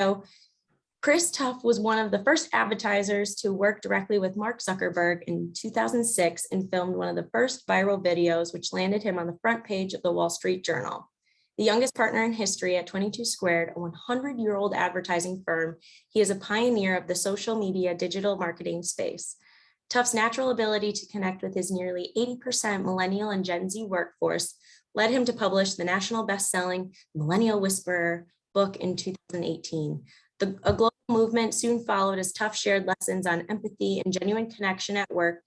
So Chris Tuff was one of the first advertisers to work directly with Mark Zuckerberg in 2006 and filmed one of the first viral videos, which landed him on the front page of the Wall Street Journal. The youngest partner in history at 22 Squared, a 100-year-old advertising firm, he is a pioneer of the social media digital marketing space. Tuff's natural ability to connect with his nearly 80% millennial and Gen Z workforce led him to publish the national best-selling Millennial Whisperer book in 2018. A global movement soon followed as Tuff shared lessons on empathy and genuine connection at work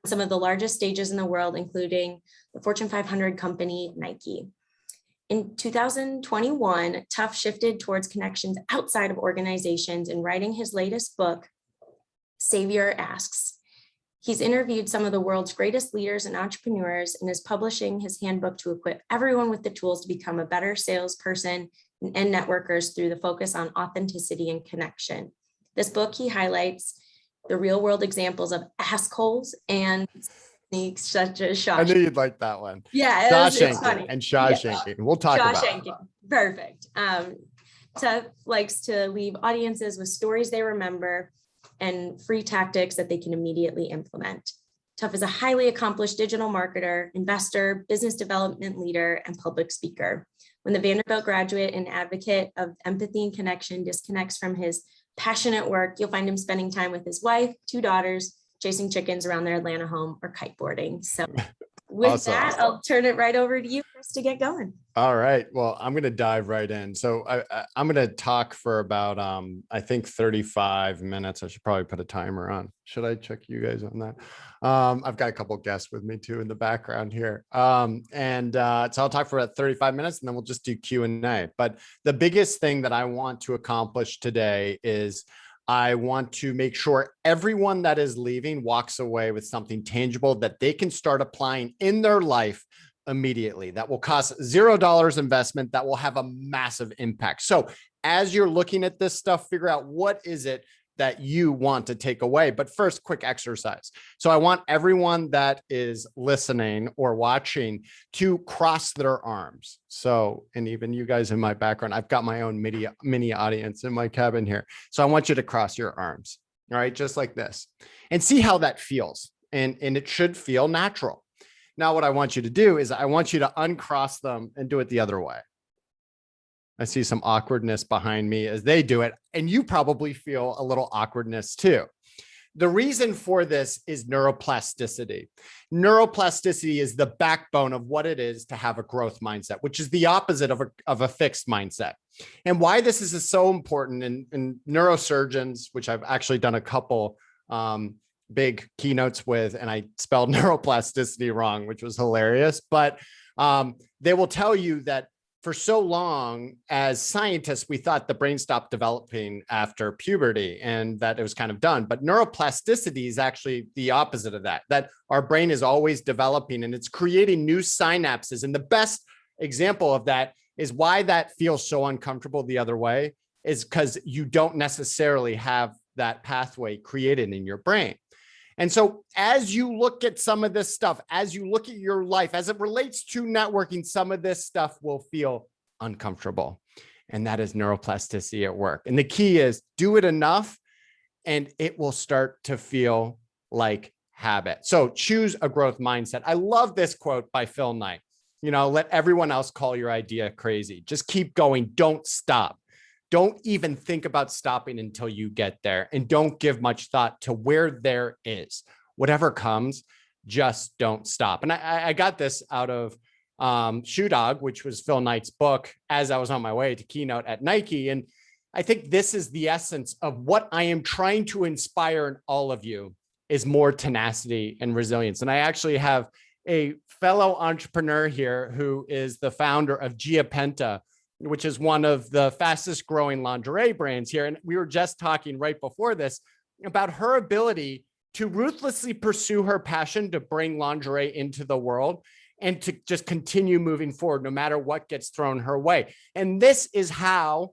on some of the largest stages in the world, including the Fortune 500 company Nike. In 2021, Tuff shifted towards connections outside of organizations in writing his latest book, Savior Asks. He's interviewed some of the world's greatest leaders and entrepreneurs and is publishing his handbook to equip everyone with the tools to become a better salesperson and networkers through the focus on authenticity and connection. This book, he highlights the real world examples of assholes and techniques such as SHAWSHANK. I knew you'd like that one. Yeah, it's funny. And SHAWSHANK. Yeah. We'll talk about it. Perfect. Tuff likes to leave audiences with stories they remember and free tactics that they can immediately implement. Tuff is a highly accomplished digital marketer, investor, business development leader, and public speaker. When the Vanderbilt graduate and advocate of empathy and connection disconnects from his passionate work, you'll find him spending time with his wife, 2 daughters, chasing chickens around their Atlanta home, or kiteboarding. So with awesome. that, I'll turn it right over to you, Chris, to get going. All right. Well, I'm going to dive right in. So I'm going to talk for about, I think 35 minutes. I should probably put a timer on. Should I check you guys on that? I've got a couple of guests with me too in the background here. So I'll talk for about 35 minutes and then we'll just do Q&A. But the biggest thing that I want to accomplish today is I want to make sure everyone that is leaving walks away with something tangible that they can start applying in their life immediately. That will cost $0 investment, that will have a massive impact. So as you're looking at this stuff, figure out what is it that you want to take away. But first, quick exercise. So I want everyone that is listening or watching to cross their arms. So, and even you guys in my background, I've got my own mini audience in my cabin here. So I want you to cross your arms, all right, just like this, and see how that feels. And it should feel natural. Now, what I want you to do is I want you to uncross them and do it the other way. I see some awkwardness behind me as they do it, and you probably feel a little awkwardness too. The reason for this is neuroplasticity. Neuroplasticity is the backbone of what it is to have a growth mindset, which is the opposite of a fixed mindset. And why this is so important in neurosurgeons, which I've actually done a couple big keynotes with, and I spelled neuroplasticity wrong, which was hilarious, but they will tell you that for so long as scientists, we thought the brain stopped developing after puberty and that it was kind of done. But neuroplasticity is actually the opposite of that, that our brain is always developing and it's creating new synapses. And the best example of that is why that feels so uncomfortable the other way is because you don't necessarily have that pathway created in your brain. And so as you look at some of this stuff, as you look at your life, as it relates to networking, some of this stuff will feel uncomfortable. And that is neuroplasticity at work. And the key is do it enough and it will start to feel like habit. So choose a growth mindset. I love this quote by Phil Knight. You know, let everyone else call your idea crazy. Just keep going. Don't stop. Don't even think about stopping until you get there, and don't give much thought to where there is. Whatever comes, just don't stop. And I got this out of Shoe Dog, which was Phil Knight's book, as I was on my way to keynote at Nike. And I think this is the essence of what I am trying to inspire in all of you is more tenacity and resilience. And I actually have a fellow entrepreneur here who is the founder of Gia Penta, which is one of the fastest growing lingerie brands here. And we were just talking right before this about her ability to ruthlessly pursue her passion to bring lingerie into the world and to just continue moving forward no matter what gets thrown her way. And this is how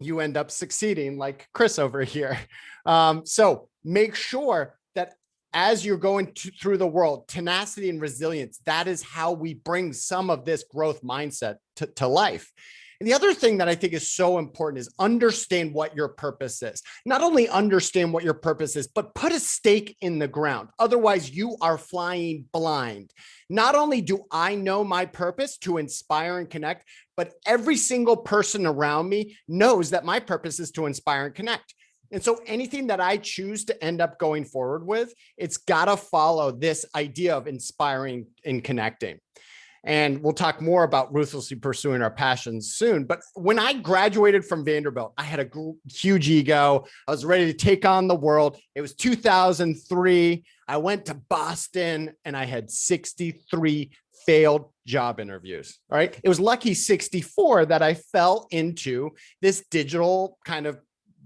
you end up succeeding, like Chris over here. So make sure that as you're going through the world, tenacity and resilience, that is how we bring some of this growth mindset to life. And the other thing that I think is so important is understand what your purpose is. Not only understand what your purpose is, but put a stake in the ground. Otherwise, you are flying blind. Not only do I know my purpose to inspire and connect, but every single person around me knows that my purpose is to inspire and connect. And so anything that I choose to end up going forward with, it's got to follow this idea of inspiring and connecting. And we'll talk more about ruthlessly pursuing our passions soon. But when I graduated from Vanderbilt, I had a huge ego. I was ready to take on the world. It was 2003. I went to Boston and I had 63 failed job interviews. All right. It was lucky 64 that I fell into this digital kind of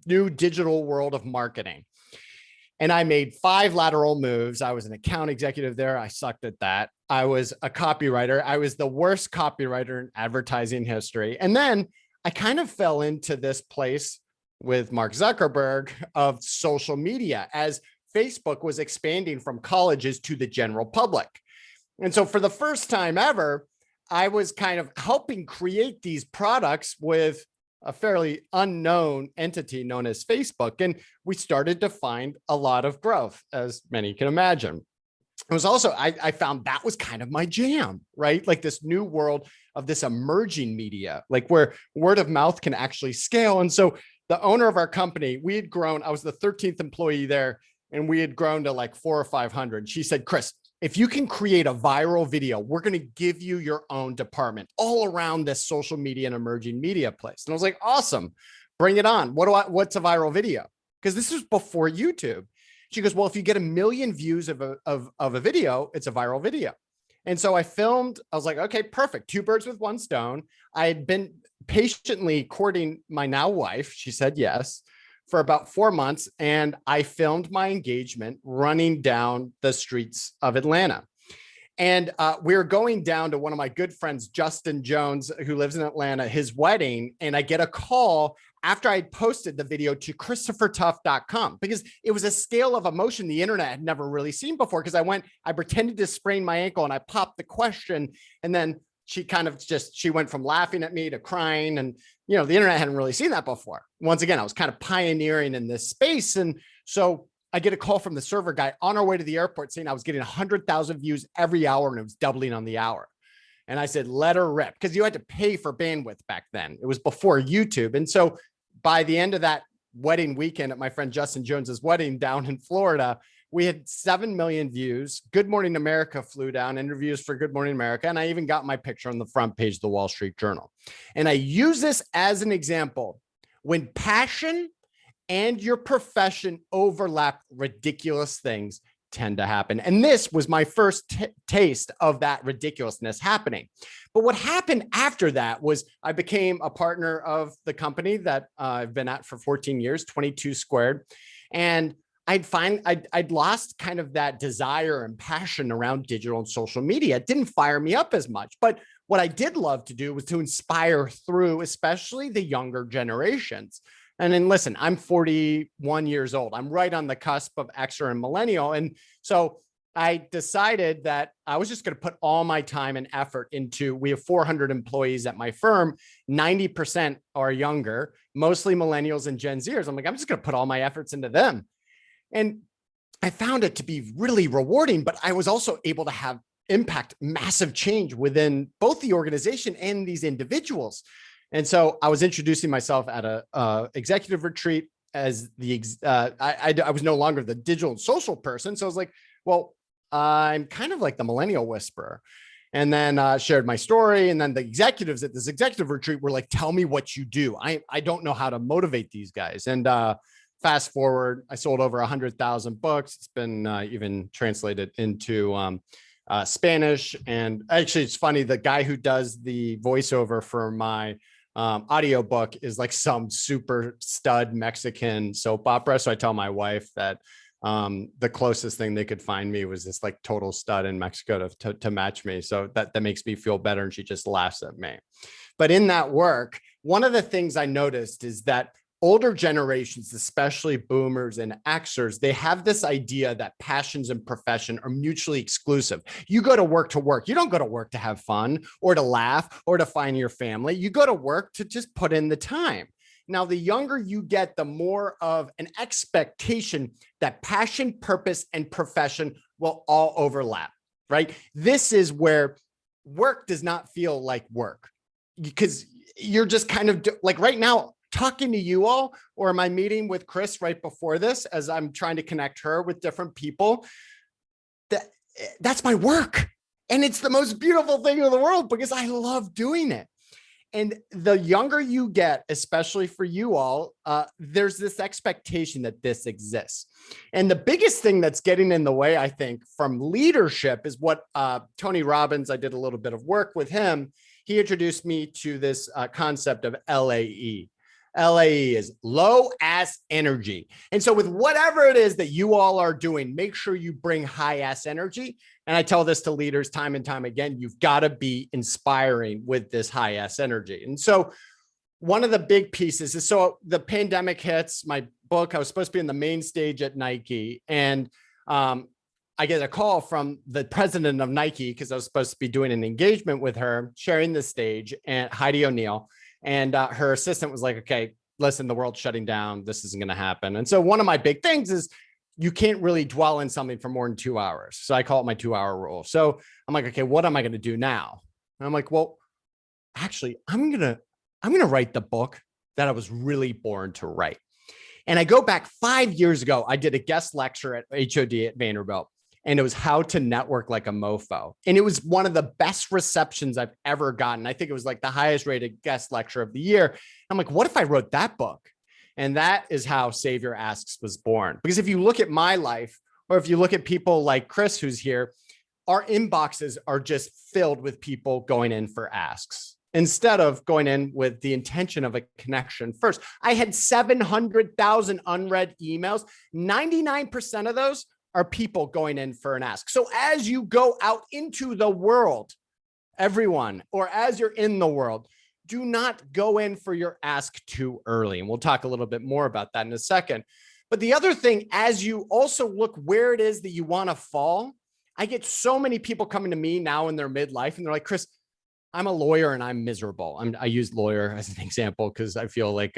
new digital world of marketing. And I made 5 lateral moves. I was an account executive there. I sucked at that. I was a copywriter. I was the worst copywriter in advertising history. And then I kind of fell into this place with Mark Zuckerberg of social media as Facebook was expanding from colleges to the general public. And so for the first time ever, I was kind of helping create these products with a fairly unknown entity known as Facebook. And we started to find a lot of growth, as many can imagine. It was also, I found that was kind of my jam, right? Like this new world of this emerging media, like where word of mouth can actually scale. And so the owner of our company, we had grown, I was the 13th employee there, and we had grown to like 400 or 500. She said, Chris, if you can create a viral video, we're going to give you your own department all around this social media and emerging media place. And I was like, awesome, bring it on. What's a viral video? Because this was before YouTube. She goes, well, if you get 1 million views of a video, it's a viral video. And so I filmed, I was like, okay, perfect. 2 birds with 1 stone. I had been patiently courting my now wife. She said yes, for about 4 months. And I filmed my engagement running down the streets of Atlanta. And we were going down to one of my good friends, Justin Jones, who lives in Atlanta, his wedding. And I get a call after I posted the video to ChristopherTuff.com, because it was a scale of emotion the internet had never really seen before. Because I pretended to sprain my ankle and I popped the question. And then she kind of she went from laughing at me to crying. And, you know, the internet hadn't really seen that before. Once again, I was kind of pioneering in this space. And so I get a call from the server guy on our way to the airport saying I was getting 100,000 views every hour and it was doubling on the hour. And I said, let her rip, because you had to pay for bandwidth back then. It was before YouTube. And so by the end of that wedding weekend at my friend Justin Jones's wedding down in Florida, we had 7 million views. Good Morning America flew down, interviews for Good Morning America. And I even got my picture on the front page of the Wall Street Journal. And I use this as an example. When passion and your profession overlap, ridiculous things tend to happen. And this was my first taste of that ridiculousness happening. But what happened after that was I became a partner of the company that I've been at for 14 years, 22 squared. And I'd lost kind of that desire and passion around digital and social media. It didn't fire me up as much. But what I did love to do was to inspire through, especially the younger generations. And then listen, I'm 41 years old. I'm right on the cusp of Xer and Millennial. And so I decided that I was just going to put all my time and effort into, we have 400 employees at my firm. 90% are younger, mostly millennials and Gen Zers. I'm like, I'm just going to put all my efforts into them. And I found it to be really rewarding, but I was also able to have impact, massive change within both the organization and these individuals. And so I was introducing myself at a executive retreat as I was no longer the digital and social person. So I was like, well, I'm kind of like the Millennial Whisperer. And then shared my story. And then the executives at this executive retreat were like, tell me what you do. I don't know how to motivate these guys. And fast forward, I sold over 100,000 books. It's been even translated into Spanish. And actually, it's funny, the guy who does the voiceover for my audiobook is like some super stud Mexican soap opera. So I tell my wife that the closest thing they could find me was this like total stud in Mexico to match me. So that makes me feel better. And she just laughs at me. But in that work, one of the things I noticed is that older generations, especially boomers and Xers, they have this idea that passions and profession are mutually exclusive. You go to work to work. You don't go to work to have fun or to laugh or to find your family. You go to work to just put in the time. Now, the younger you get, the more of an expectation that passion, purpose, and profession will all overlap, right? This is where work does not feel like work, because you're just kind of like right now, talking to you all, or my meeting with Chris right before this, as I'm trying to connect her with different people, that's my work. And it's the most beautiful thing in the world because I love doing it. And the younger you get, especially for you all, there's this expectation that this exists. And the biggest thing that's getting in the way, I think, from leadership is what Tony Robbins, I did a little bit of work with him. He introduced me to this concept of LAE. LAE is low ass energy. And so with whatever it is that you all are doing, make sure you bring high ass energy. And I tell this to leaders time and time again, you've got to be inspiring with this high ass energy. And so one of the big pieces is, so the pandemic hits my book. I was supposed to be on the main stage at Nike. And I get a call from the president of Nike, because I was supposed to be doing an engagement with her, sharing the stage, and Heidi O'Neill. And her assistant was like, okay, listen, the world's shutting down. This isn't going to happen. And so one of my big things is you can't really dwell in something for more than 2 hours. So I call it my 2-hour rule. So I'm like, okay, what am I going to do now? And I'm like, well, actually, I'm going to write the book that I was really born to write. And I go back 5 years ago, I did a guest lecture at HOD at Vanderbilt. And it was how to network like a mofo. And it was one of the best receptions I've ever gotten. I think it was like the highest rated guest lecture of the year. I'm like, what if I wrote that book? And that is how Savior Asks was born. Because if you look at my life, or if you look at people like Chris, who's here, our inboxes are just filled with people going in for asks, instead of going in with the intention of a connection first. I had 700,000 unread emails. 99% of those are people going in for an ask. So as you go out into the world, everyone, or as you're in the world, do not go in for your ask too early. And we'll talk a little bit more about that in a second. But the other thing, as you also look where it is that you want to fall, I get so many people coming to me now in their midlife, and they're like, Chris, I'm a lawyer and I'm miserable. I use lawyer as an example because I feel like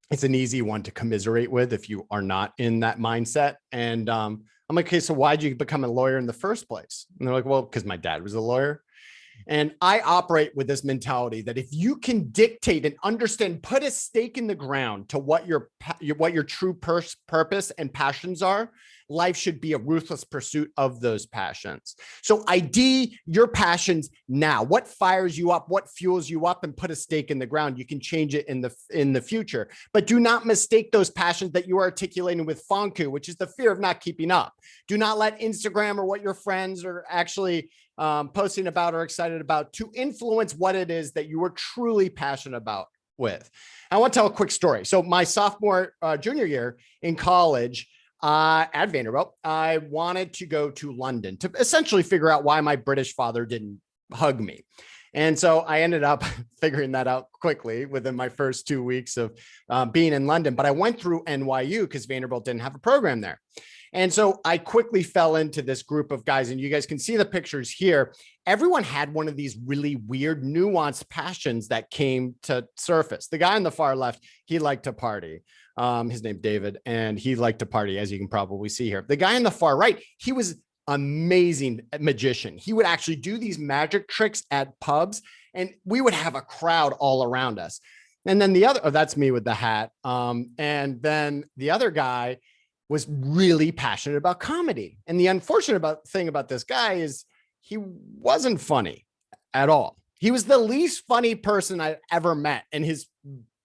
it's an easy one to commiserate with if you are not in that mindset. And I'm like, okay, so why'd you become a lawyer in the first place? And they're like, well, because my dad was a lawyer. And I operate with this mentality that if you can dictate and understand, put a stake in the ground to what your true purpose and passions are, life should be a ruthless pursuit of those passions. So ID your passions now. What fires you up, what fuels you up, and put a stake in the ground. You can change it in the future, but do not mistake those passions that you are articulating with FON.K.U, which is the fear of not keeping up. Do not let Instagram or what your friends are actually posting about or excited about to influence what it is that you are truly passionate about with. I want to tell a quick story. So my junior year in college, at Vanderbilt, I wanted to go to London to essentially figure out why my British father didn't hug me. And so I ended up figuring that out quickly within my first 2 weeks of being in London. But I went through NYU because Vanderbilt didn't have a program there. And so I quickly fell into this group of guys, and you guys can see the pictures here. Everyone had one of these really weird, nuanced passions that came to surface. The guy on the far left, he liked to party. His name David, and he liked to party, as you can probably see here. The guy on the far right, he was amazing magician. He would actually do these magic tricks at pubs, and we would have a crowd all around us. And then the other, oh, that's me with the hat. And then the other guy was really passionate about comedy. And the unfortunate thing about this guy is he wasn't funny at all. He was the least funny person I ever met. And his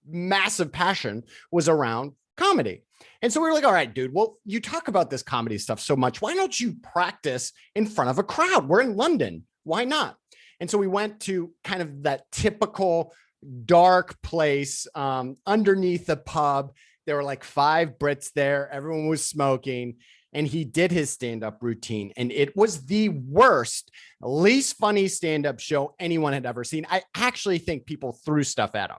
massive passion was around comedy. And so we were like, all right, dude, well, you talk about this comedy stuff so much. Why don't you practice in front of a crowd? We're in London. Why not? And so we went to kind of that typical dark place underneath the pub. There were like 5 Brits there. Everyone was smoking, and he did his stand-up routine. And it was the worst, least funny stand-up show anyone had ever seen. I actually think people threw stuff at him.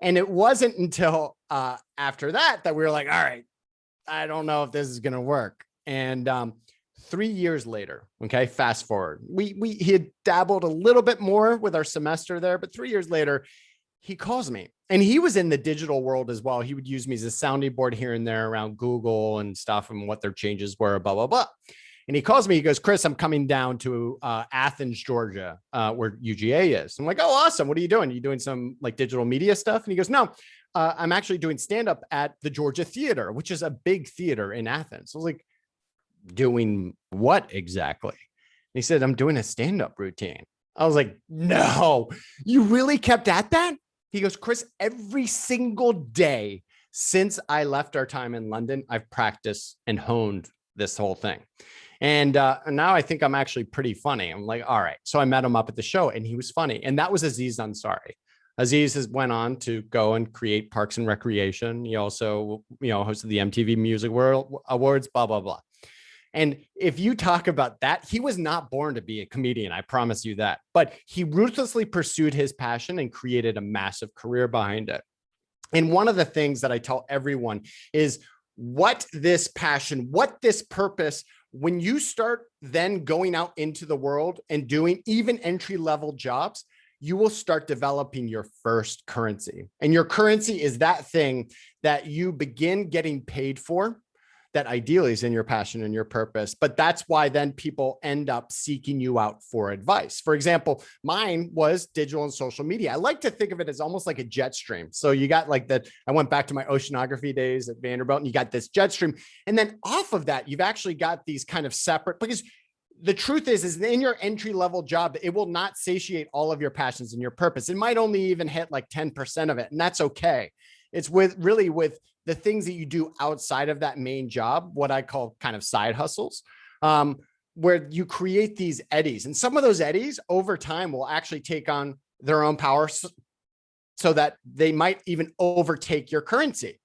And it wasn't until after that we were like, all right, I don't know if this is going to work. And 3 years later, okay, fast forward, he had dabbled a little bit more with our semester there, but 3 years later, he calls me, and he was in the digital world as well. He would use me as a sounding board here and there around Google and stuff and what their changes were, blah, blah, blah. And he calls me, he goes, Chris, I'm coming down to Athens, Georgia, where UGA is. I'm like, oh, awesome. What are you doing? Are you doing some like digital media stuff? And he goes, no, I'm actually doing stand-up at the Georgia Theater, which is a big theater in Athens. I was like, doing what exactly? And he said, I'm doing a stand-up routine. I was like, no, you really kept at that? He goes, Chris, every single day since I left our time in London, I've practiced and honed this whole thing. And now I think I'm actually pretty funny. I'm like, all right. So I met him up at the show and he was funny. And that was Aziz Ansari. Aziz has went on to go and create Parks and Recreation. He also, hosted the MTV Music World Awards, blah, blah, blah. And if you talk about that, he was not born to be a comedian. I promise you that. But he ruthlessly pursued his passion and created a massive career behind it. And one of the things that I tell everyone is what this passion, what this purpose, when you start then going out into the world and doing even entry-level jobs, you will start developing your first currency. And your currency is that thing that you begin getting paid for, that ideally is in your passion and your purpose. But that's why then people end up seeking you out for advice. For example, mine was digital and social media. I like to think of it as almost like a jet stream. So you got like that. I went back to my oceanography days at Vanderbilt, and you got this jet stream. And then off of that, you've actually got these kind of separate, because the truth is in your entry-level job, it will not satiate all of your passions and your purpose. It might only even hit like 10% of it, and that's okay. It's with the things that you do outside of that main job, what I call kind of side hustles, where you create these eddies. And some of those eddies over time will actually take on their own power so that they might even overtake your currency.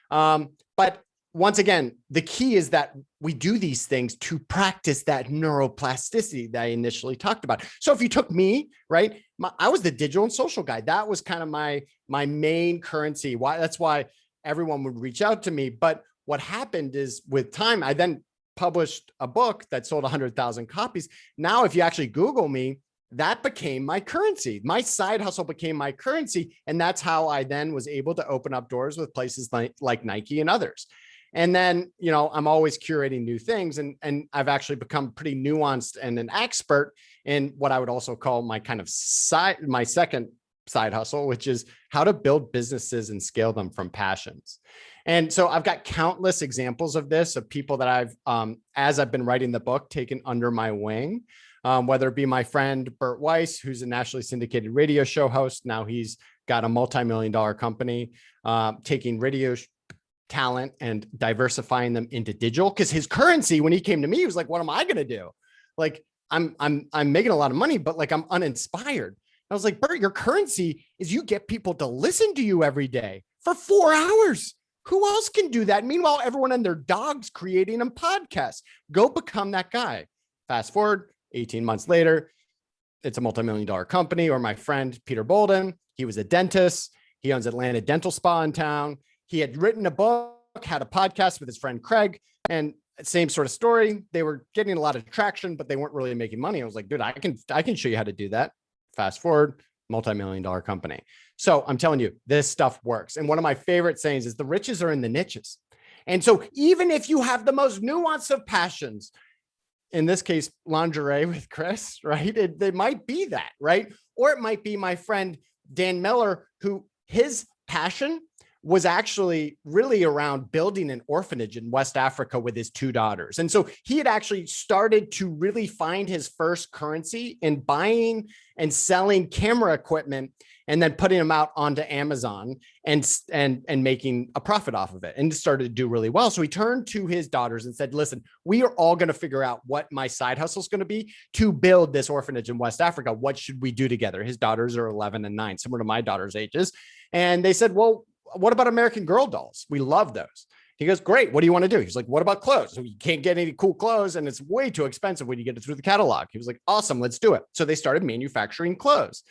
But once again, the key is that we do these things to practice that neuroplasticity that I initially talked about. So if you took me, right, I was the digital and social guy. That was kind of my main currency. That's why everyone would reach out to me. But what happened is with time, I then published a book that sold 100,000 copies. Now, if you actually Google me, that became my currency. My side hustle became my currency. And that's how I then was able to open up doors with places like Nike and others. And then, I'm always curating new things. And I've actually become pretty nuanced and an expert in what I would also call my kind of my second side hustle, which is how to build businesses and scale them from passions. And so I've got countless examples of this, of people that I've, as I've been writing the book, taken under my wing, whether it be my friend, Bert Weiss, who's a nationally syndicated radio show host. Now he's got a multi-million-dollar company, taking radio talent and diversifying them into digital. Because his currency, when he came to me, he was like, what am I going to do? Like, I'm making a lot of money, but like, I'm uninspired. I was like, Bert, your currency is you get people to listen to you every day for 4 hours. Who else can do that? Meanwhile, everyone and their dogs creating a podcast. Go become that guy. Fast forward 18 months later, it's a multi-million-dollar company. Or my friend, Peter Bolden, he was a dentist. He owns Atlanta Dental Spa in town. He had written a book, had a podcast with his friend Craig, and same sort of story. They were getting a lot of traction, but they weren't really making money. I was like, dude, I can show you how to do that. Fast forward, multi-million-dollar company. So I'm telling you, this stuff works. And one of my favorite sayings is the riches are in the niches. And so even if you have the most nuanced of passions, in this case, lingerie with Chris, right? They might be that, right? Or it might be my friend, Dan Miller, who his passion was actually really around building an orphanage in West Africa with his 2 daughters. And so he had actually started to really find his first currency in buying and selling camera equipment and then putting them out onto Amazon and making a profit off of it, and started to do really well. So he turned to his daughters and said, listen, we are all going to figure out what my side hustle is going to be to build this orphanage in West Africa. What should we do together? His daughters are 11 and 9, similar to my daughter's ages. And they said, well, what about American Girl dolls? We love those. He goes, great. What do you want to do? He's like, what about clothes? So you can't get any cool clothes, and it's way too expensive when you get it through the catalog. He was like, awesome, let's do it. So they started manufacturing clothes.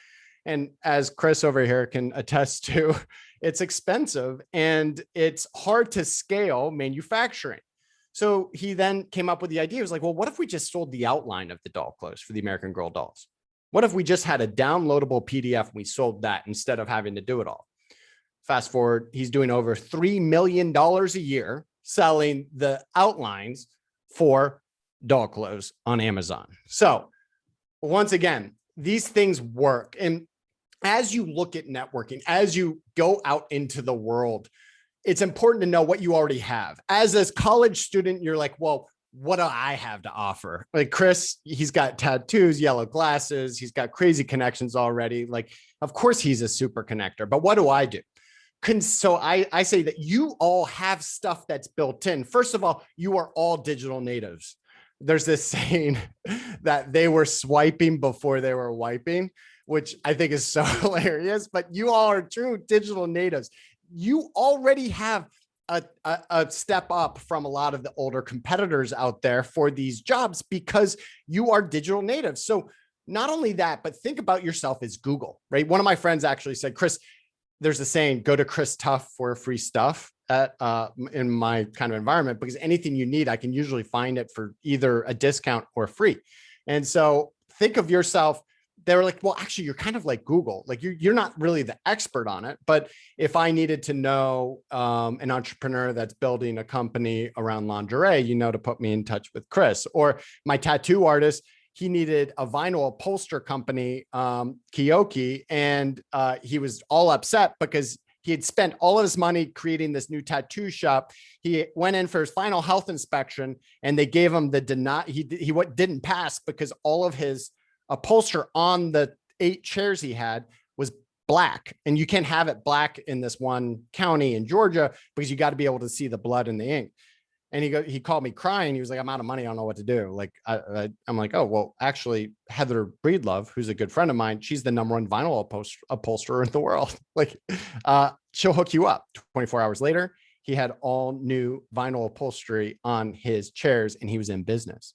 And as Chris over here can attest to, it's expensive and it's hard to scale manufacturing. So he then came up with the idea. He was like, well, what if we just sold the outline of the doll clothes for the American Girl dolls? What if we just had a downloadable PDF and we sold that instead of having to do it all? Fast forward, he's doing over $3 million a year selling the outlines for doll clothes on Amazon. So once again, these things work. And as you look at networking, as you go out into the world, it's important to know what you already have. As a college student, you're like, well, what do I have to offer? Like Chris, he's got tattoos, yellow glasses. He's got crazy connections already. Like, of course he's a super connector, but what do I do? So I say that you all have stuff that's built in. First of all, you are all digital natives. There's this saying that they were swiping before they were wiping, which I think is so hilarious, but you all are true digital natives. You already have a step up from a lot of the older competitors out there for these jobs because you are digital natives. So not only that, but think about yourself as Google, right? One of my friends actually said, Chris, there's a saying, go to Chris Tuff for free stuff at in my kind of environment, because anything you need, I can usually find it for either a discount or free. And so think of yourself, they were like, well, actually, you're kind of like Google. Like you're not really the expert on it. But if I needed to know an entrepreneur that's building a company around lingerie, to put me in touch with Chris. Or my tattoo artist, he needed a vinyl upholster company, Kiyoki, and he was all upset because he had spent all of his money creating this new tattoo shop. He went in for his final health inspection and they gave him the he didn't pass because all of his upholster on the 8 chairs he had was black, and you can't have it black in this one county in Georgia because you got to be able to see the blood in the ink. And he called me crying. He was like, I'm out of money. I don't know what to do. Like, I'm like, oh, well, actually Heather Breedlove, who's a good friend of mine, she's the #1 vinyl upholsterer in the world. Like, she'll hook you up. 24 hours later, he had all new vinyl upholstery on his chairs and he was in business.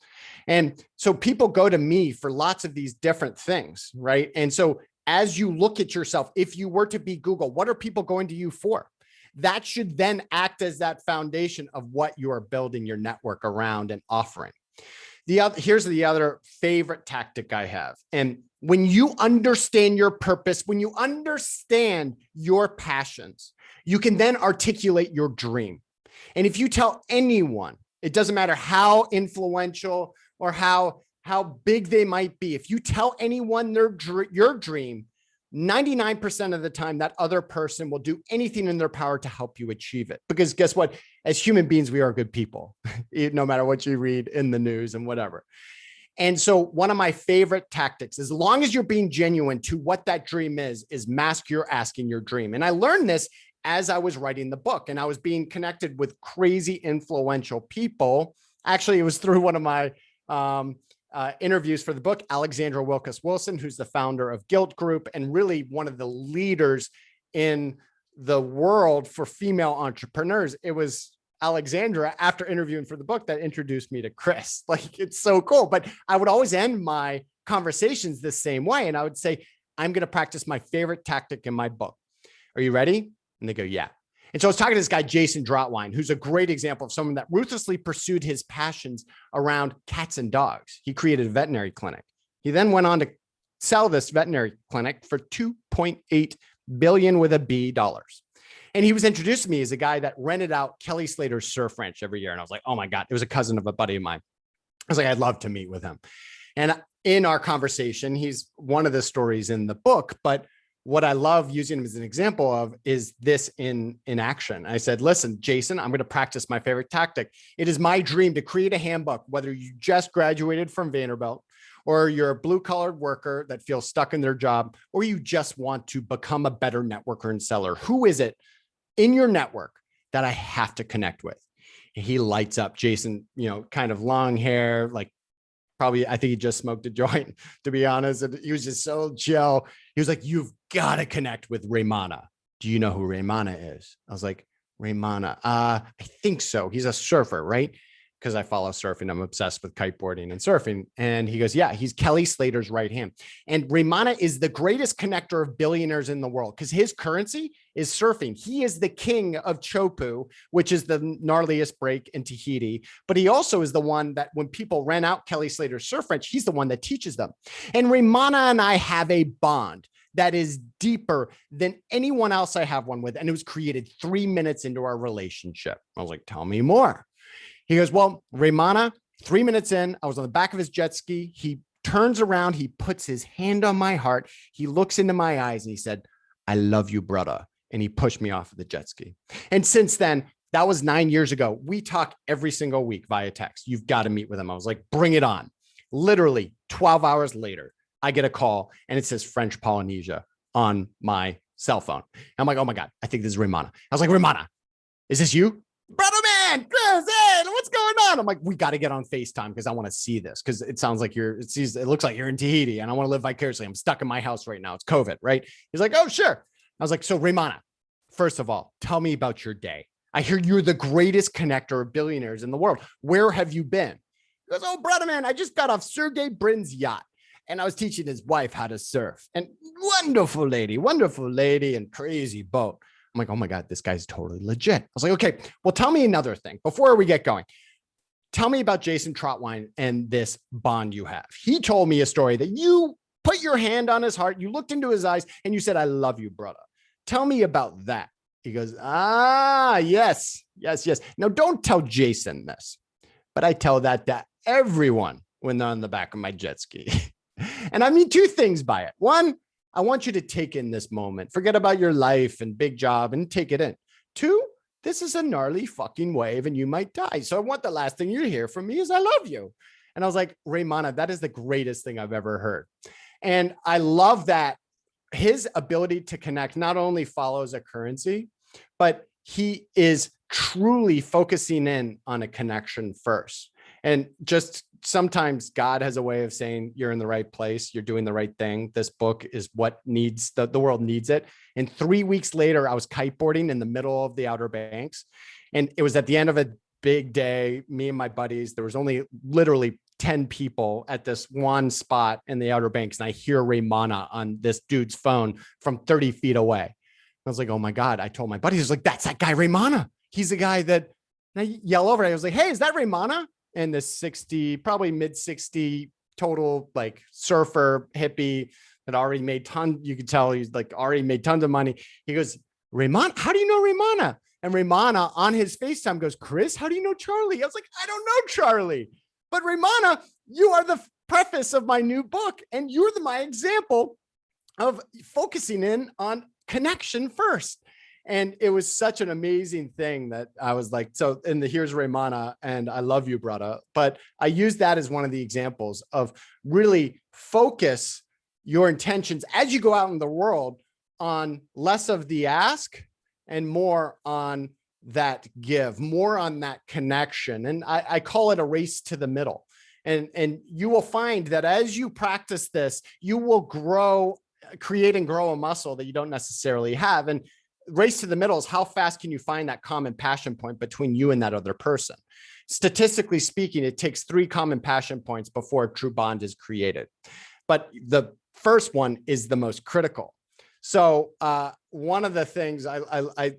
And so people go to me for lots of these different things, right? And so as you look at yourself, if you were to be Google, what are people going to you for? That should then act as that foundation of what you are building your network around and offering. Here's the other favorite tactic I have. And when you understand your purpose, when you understand your passions, you can then articulate your dream. And if you tell anyone, it doesn't matter how influential or how big they might be, if you tell anyone your dream, 99% of the time, that other person will do anything in their power to help you achieve it. Because guess what? As human beings, we are good people, no matter what you read in the news and whatever. And so one of my favorite tactics, as long as you're being genuine to what that dream is mask your asking your dream. And I learned this as I was writing the book and I was being connected with crazy influential people. Actually, it was through one of my interviews for the book, Alexandra Wilkes Wilson, who's the founder of Guilt Group and really one of the leaders in the world for female entrepreneurs. It was Alexandra, after interviewing for the book, that introduced me to Chris. Like, it's so cool. But I would always end my conversations the same way. And I would say, I'm going to practice my favorite tactic in my book. Are you ready? And they go, yeah. And so I was talking to this guy, Jason Drotwine, who's a great example of someone that ruthlessly pursued his passions around cats and dogs. He created a veterinary clinic. He then went on to sell this veterinary clinic for $2.8 billion with a B dollars. And he was introduced to me as a guy that rented out Kelly Slater's surf ranch every year. And I was like, oh my God, it was a cousin of a buddy of mine. I was like, I'd love to meet with him. And in our conversation, he's one of the stories in the book, but what I love using him as an example of is this in action. I said, listen, Jason, I'm going to practice my favorite tactic. It is my dream to create a handbook, whether you just graduated from Vanderbilt or you're a blue-collar worker that feels stuck in their job, or you just want to become a better networker and seller. Who is it in your network that I have to connect with? And he lights up. Jason, kind of long hair, like probably, I think he just smoked a joint, to be honest. And he was just so chill. He was like, you've got to connect with Raymana. Do you know who Raymana is? I was like, Raymana, I think so. He's a surfer, right? because I follow surfing. I'm obsessed with kiteboarding and surfing. And he goes, yeah, he's Kelly Slater's right hand. And Raymana is the greatest connector of billionaires in the world because his currency is surfing. He is the king of Chopu, which is the gnarliest break in Tahiti. But he also is the one that when people rent out Kelly Slater's surf French, he's the one that teaches them. And Raymana and I have a bond that is deeper than anyone else I have one with. And it was created 3 minutes into our relationship. I was like, tell me more. He goes, well, Raymana, 3 minutes in, I was on the back of his jet ski. He turns around, he puts his hand on my heart. He looks into my eyes and he said, I love you, brother. And he pushed me off of the jet ski. And since then, that was 9 years ago. We talk every single week via text. You've got to meet with him. I was like, bring it on. Literally 12 hours later, I get a call and it says French Polynesia on my cell phone. I'm like, oh my God, I think this is Raymana. I was like, Raymana, is this you? Brother man, Chris, hey, what's going on? I'm like, we got to get on FaceTime because I want to see this because it sounds like it looks like you're in Tahiti and I want to live vicariously. I'm stuck in my house right now. It's COVID, right? He's like, oh, sure. I was like, so Raymana, first of all, tell me about your day. I hear you're the greatest connector of billionaires in the world. Where have you been? He goes, oh, brother man, I just got off Sergey Brin's yacht and I was teaching his wife how to surf. And wonderful lady and crazy boat. I'm like, oh my God, this guy's totally legit. I was like, okay, well, tell me another thing before we get going. Tell me about Jason Trotwine and this bond you have. He told me a story that you put your hand on his heart, you looked into his eyes and you said, I love you, brother. Tell me about that. He goes, yes. Now don't tell Jason this, but I tell that to everyone when they're on the back of my jet ski. And I mean two things by it. One, I want you to take in this moment, forget about your life and big job and take it in. Two, this is a gnarly fucking wave and you might die. So I want the last thing you hear from me is I love you. And I was like, Raymana, that is the greatest thing I've ever heard. And I love that his ability to connect not only follows a currency, but he is truly focusing in on a connection first. And just sometimes God has a way of saying you're in the right place. You're doing the right thing. This book is what needs the world needs it. And 3 weeks later, I was kiteboarding in the middle of the Outer Banks. And it was at the end of a big day, me and my buddies, there was only literally 10 people at this one spot in the Outer Banks. And I hear Raymana on this dude's phone from 30 feet away. I was like, oh my God. I told my buddies, I was like, that's that guy, Raymana. He's the guy that, and I yell over. I was like, hey, is that Raymana? And this 60, probably mid 60 total, like surfer hippie that already made tons. You could tell he's like already made tons of money. He goes, Raymana, how do you know Raymana? And Raymana on his FaceTime goes, Chris, how do you know Charlie? I was like, I don't know Charlie, but Raymana, you are the preface of my new book. And you're my example of focusing in on connection first. And it was such an amazing thing that I was like, so in the here's Raymana and I love you, brother. But I use that as one of the examples of really focus your intentions as you go out in the world on less of the ask and more on that give, more on that connection. And I call it a race to the middle. And you will find that as you practice this, you will create and grow a muscle that you don't necessarily have. And race to the middle is how fast can you find that common passion point between you and that other person. Statistically speaking, it takes 3 common passion points before a true bond is created. But the first one is the most critical. So one of the things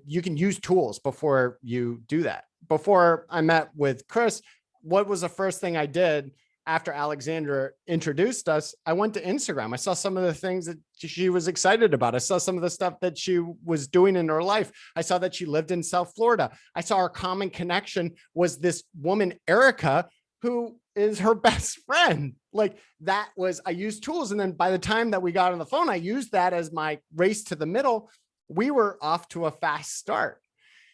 you can use tools before you do that. Before I met with Chris, what was the first thing I did after Alexandra introduced us? I went to Instagram. I saw some of the things that she was excited about. I saw some of the stuff that she was doing in her life. I saw that she lived in South Florida. I saw our common connection was this woman, Erica, who is her best friend. Like that was, I used tools. And then by the time that we got on the phone, I used that as my race to the middle. We were off to a fast start.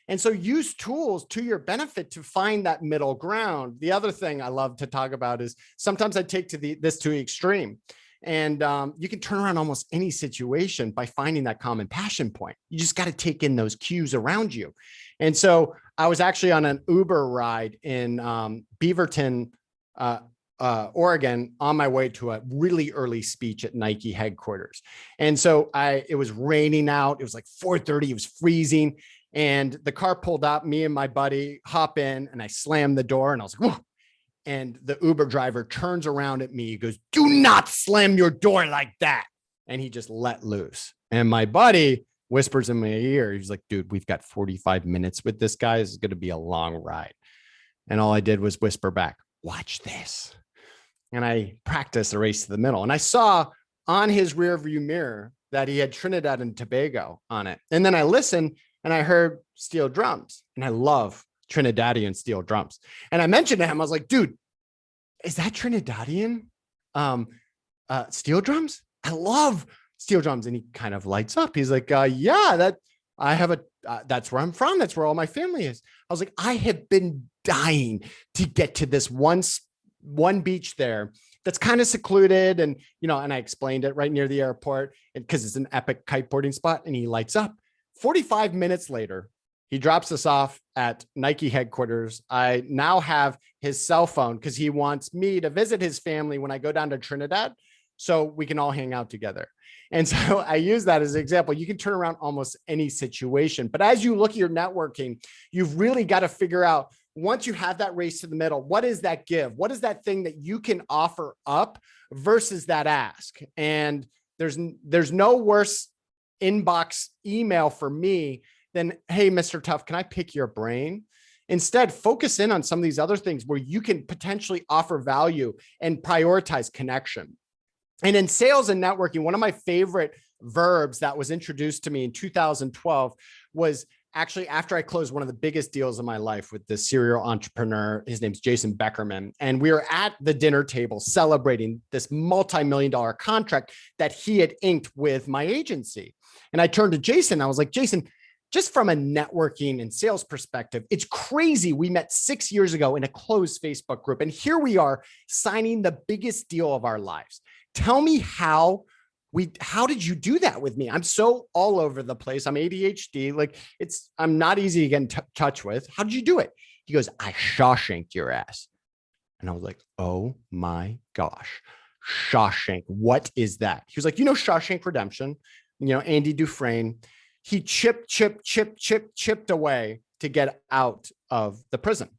And so use tools to your benefit to find that middle ground. The other thing I love to talk about is sometimes I take this to the extreme. And you can turn around almost any situation by finding that common passion point. You just got to take in those cues around you. And so I was actually on an Uber ride in Beaverton, Oregon, on my way to a really early speech at Nike headquarters. And so it was raining out. It was like 4:30. It was freezing. And the car pulled up, me and my buddy hop in, and I slammed the door, and I was like, whoa. And the Uber driver turns around at me. He goes, do not slam your door like that. And he just let loose. And my buddy whispers in my ear. He's like, dude, we've got 45 minutes with this guy. This is going to be a long ride. And all I did was whisper back, watch this. And I practiced a race to the middle. And I saw on his rear view mirror that he had Trinidad and Tobago on it. And then I listened and I heard steel drums. And I love Trinidadian steel drums. And I mentioned to him, I was like, dude, is that Trinidadian steel drums? I love steel drums. And he kind of lights up. He's like, yeah, that's where I'm from. That's where all my family is. I was like, I have been dying to get to this one beach there that's kind of secluded. And, and I explained it right near the airport because it's an epic kiteboarding spot. And he lights up. 45 minutes later, he drops us off at Nike headquarters. I now have his cell phone because he wants me to visit his family when I go down to Trinidad so we can all hang out together. And so I use that as an example. You can turn around almost any situation. But as you look at your networking, you've really got to figure out, once you have that race to the middle, what is that give? What is that thing that you can offer up versus that ask? And there's no worse inbox email for me than, hey, Mr. Tuff, can I pick your brain? Instead, focus in on some of these other things where you can potentially offer value and prioritize connection. And in sales and networking, one of my favorite verbs that was introduced to me in 2012 was actually after I closed one of the biggest deals of my life with this serial entrepreneur. His name's Jason Beckerman. And we were at the dinner table celebrating this multi-million-dollar contract that he had inked with my agency. And I turned to Jason. I was like, Jason, just from a networking and sales perspective, it's crazy. We met 6 years ago in a closed Facebook group. And here we are signing the biggest deal of our lives. Tell me how did you do that with me? I'm so all over the place. I'm ADHD. I'm not easy to get in touch with. How did you do it? He goes, I Shawshanked your ass. And I was like, oh my gosh, Shawshank. What is that? He was like, Shawshank Redemption, Andy Dufresne. He chipped away to get out of the prison.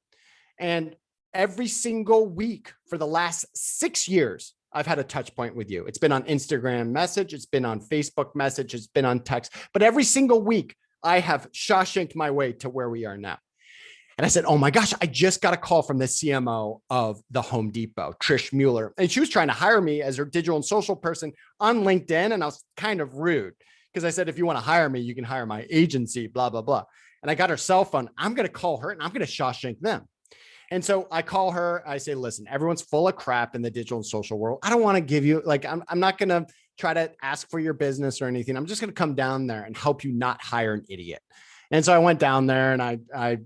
And every single week for the last 6 years, I've had a touch point with you. It's been on Instagram message. It's been on Facebook message. It's been on text, but every single week I have Shawshanked my way to where we are now. And I said, oh my gosh, I just got a call from the CMO of the Home Depot, Trish Mueller. And she was trying to hire me as her digital and social person on LinkedIn. And I was kind of rude because I said, if you want to hire me, you can hire my agency, blah, blah, blah. And I got her cell phone. I'm going to call her and I'm going to Shawshank them. And so I call her, I say, listen, everyone's full of crap in the digital and social world. I don't want to give you, I'm not going to try to ask for your business or anything. I'm just going to come down there and help you not hire an idiot. And so I went down there and I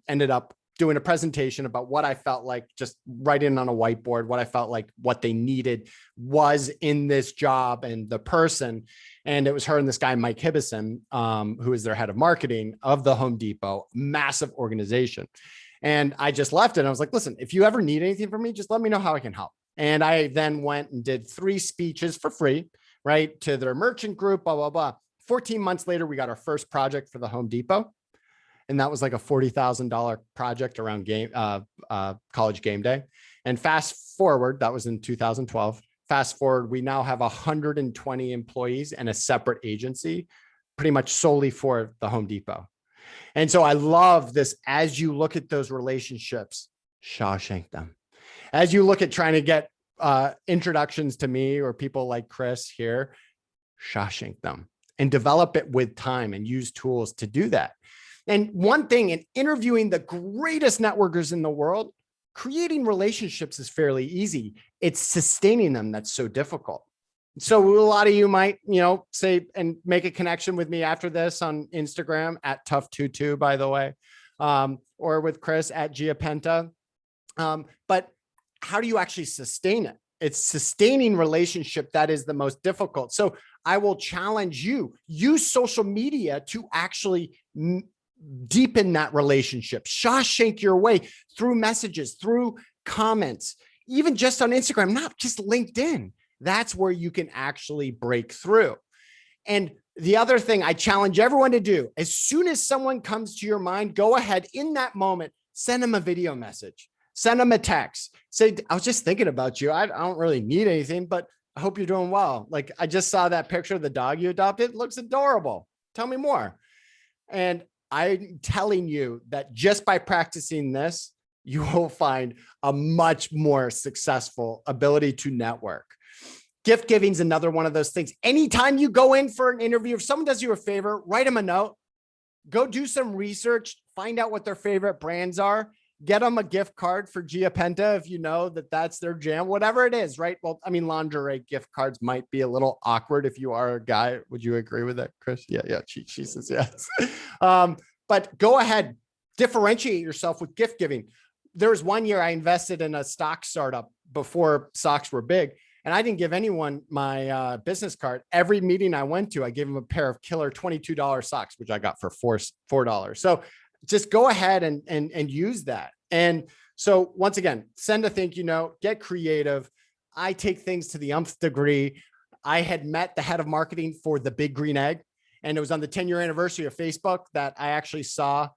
ended up doing a presentation about what I felt like, just writing on a whiteboard, what I felt like what they needed was in this job and the person. And it was her and this guy, Mike Hibbison, who is their head of marketing of the Home Depot, massive organization. And I just left it. And I was like, listen, if you ever need anything from me, just let me know how I can help. And I then went and did 3 speeches for free, right, to their merchant group, blah, blah, blah. 14 months later, we got our first project for the Home Depot. And that was like a $40,000 project around college game day. And fast forward, that was in 2012. Fast forward, we now have 120 employees and a separate agency, pretty much solely for the Home Depot. And so I love this. As you look at those relationships, Shawshank them. As you look at trying to get introductions to me or people like Chris here, Shawshank them and develop it with time and use tools to do that. And one thing in interviewing the greatest networkers in the world, creating relationships is fairly easy. It's sustaining them that's so difficult. So a lot of you might, say and make a connection with me after this on Instagram at Tuff22, by the way, or with Chris at Giapenta. But how do you actually sustain it? It's sustaining relationship that is the most difficult. So I will challenge you, use social media to actually deepen that relationship. Shawshank your way through messages, through comments, even just on Instagram, not just LinkedIn. That's where you can actually break through. And The other thing I challenge everyone to do, as soon as someone comes to your mind, go ahead in that moment, send them a video message, send them a text. Say, I was just thinking about you. I don't really need anything, but I hope you're doing well. Like, I just saw that picture of the dog you adopted. It looks adorable. Tell me more. And I'm telling you that just by practicing this, you will find a much more successful ability to network. Gift giving is another one of those things. Anytime you go in for an interview, if someone does you a favor, write them a note, go do some research, find out what their favorite brands are, get them a gift card for Gia Penta if you know that that's their jam, whatever it is, right? Well, I mean, lingerie gift cards might be a little awkward if you are a guy. Would you agree with that, Chris? Yeah, she says yes. But go ahead, differentiate yourself with gift giving. There was one year I invested in a stock startup before stocks were big. And I didn't give anyone my business card. Every meeting I went to, I gave them a pair of killer $22 socks, which I got for $4. So just go ahead and use that. And so once again, send a thank you note, get creative. I take things to the nth degree. I had met the head of marketing for the Big Green Egg, and it was on the 10-year anniversary of Facebook that I actually saw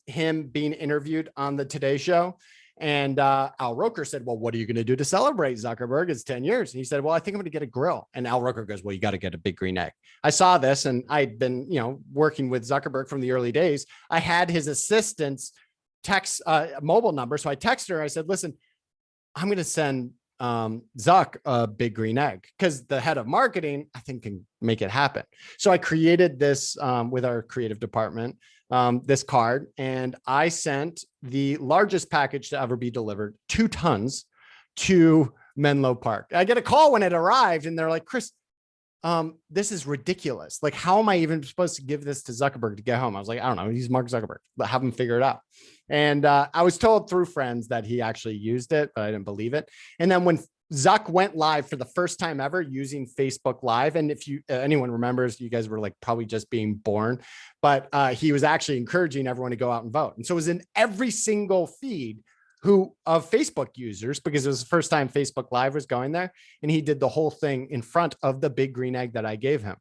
him being interviewed on the Today Show. And Al Roker said, well, what are you going to do to celebrate Zuckerberg? It's 10 years. And he said, well, I think I'm going to get a grill. And Al Roker goes, well, you got to get a Big Green Egg. I saw this, and I'd been, working with Zuckerberg from the early days. I had his assistant's text mobile number. So I texted her. I said, listen, I'm going to send Zuck a Big Green Egg, because the head of marketing, I think, can make it happen. So I created this with our creative department, this card, and I sent the largest package to ever be delivered, 2 tons, to Menlo Park. I get a call when it arrived, and they're like, Chris, this is ridiculous. Like, how am I even supposed to give this to Zuckerberg to get home? I was like, I don't know. He's Mark Zuckerberg, but have him figure it out. And I was told through friends that he actually used it, but I didn't believe it. And then when Zuck went live for the first time ever using Facebook Live, and if you anyone remembers, you guys were like probably just being born, but he was actually encouraging everyone to go out and vote. And so it was in every single feed of Facebook users, because it was the first time Facebook Live was going there. And he did the whole thing in front of the Big Green Egg that I gave him.